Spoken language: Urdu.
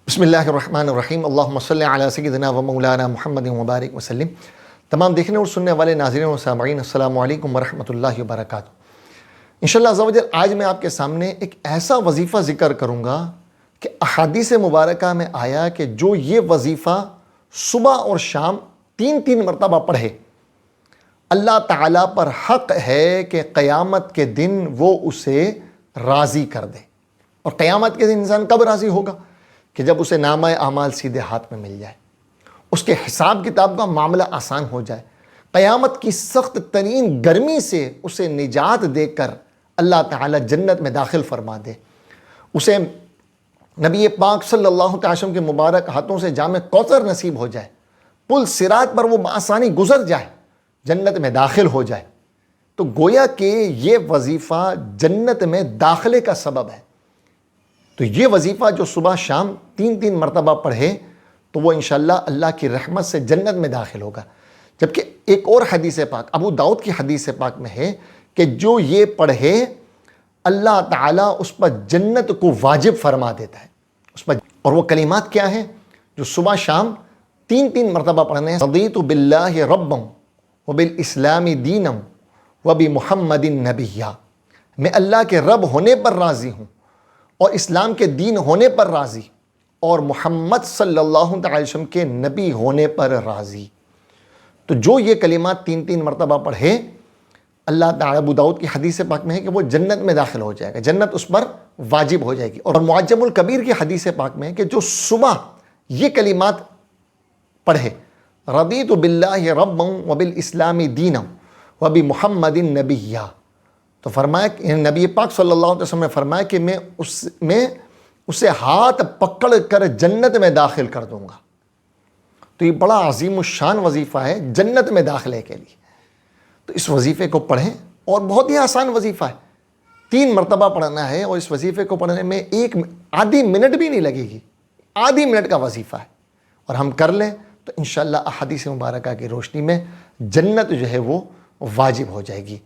بسم اللہ الرحمن الرحیم اللہم صلی علی سیدنا و مولانا محمد مبارک وسلم۔ تمام دیکھنے اور سننے والے ناظرین و سامعین السلام علیکم ورحمۃ اللہ وبرکاتہ۔ انشاءاللہ عز و جل آج میں آپ کے سامنے ایک ایسا وظیفہ ذکر کروں گا کہ احادیث مبارکہ میں آیا کہ جو یہ وظیفہ صبح اور شام تین مرتبہ پڑھے، اللہ تعالیٰ پر حق ہے کہ قیامت کے دن وہ اسے راضی کر دے۔ اور قیامت کے دن انسان کب راضی ہوگا؟ کہ جب اسے نامہ اعمال سیدھے ہاتھ میں مل جائے، اس کے حساب کتاب کا معاملہ آسان ہو جائے، قیامت کی سخت ترین گرمی سے اسے نجات دے کر اللہ تعالیٰ جنت میں داخل فرما دے، اسے نبی پاک صلی اللہ علیہ وسلم کے مبارک ہاتھوں سے جام کوثر نصیب ہو جائے، پل صراط پر وہ بآسانی گزر جائے، جنت میں داخل ہو جائے، تو گویا کہ یہ وظیفہ جنت میں داخلے کا سبب ہے۔ تو یہ وظیفہ جو صبح شام تین مرتبہ پڑھے تو وہ انشاءاللہ اللہ کی رحمت سے جنت میں داخل ہوگا۔ جبکہ ایک اور حدیث پاک ابو داؤد کی حدیث پاک میں ہے کہ جو یہ پڑھے اللہ تعالیٰ اس پر جنت کو واجب فرما دیتا ہے اس پر۔ اور وہ کلمات کیا ہیں جو صبح شام تین مرتبہ پڑھنے ہیں؟ رضیت باللہ ربا وبالاسلام دینا وبمحمد نبیا، میں اللہ کے رب ہونے پر راضی ہوں اور اسلام کے دین ہونے پر راضی اور محمد صلی اللہ علیہ وسلم کے نبی ہونے پر راضی۔ تو جو یہ کلمات تین مرتبہ پڑھے، اللہ تعالیٰ ابو داؤد کی حدیث پاک میں ہے کہ وہ جنت میں داخل ہو جائے گا، جنت اس پر واجب ہو جائے گی۔ اور معجم الکبیر کی حدیث پاک میں ہے کہ جو صبح یہ کلمات پڑھے، رضیت باللہ ربا وبالاسلام دینا وبمحمد نبیا، تو فرمایا کہ نبی پاک صلی اللہ علیہ وسلم نے فرمایا کہ میں اسے ہاتھ پکڑ کر جنت میں داخل کر دوں گا۔ تو یہ بڑا عظیم الشان وظیفہ ہے جنت میں داخلے کے لیے۔ تو اس وظیفے کو پڑھیں، اور بہت ہی آسان وظیفہ ہے، 3 مرتبہ پڑھنا ہے، اور اس وظیفے کو پڑھنے میں آدھی منٹ بھی نہیں لگے گی، آدھی منٹ کا وظیفہ ہے، اور ہم کر لیں تو انشاءاللہ احادیث مبارکہ کی روشنی میں جنت جو ہے وہ واجب ہو جائے گی۔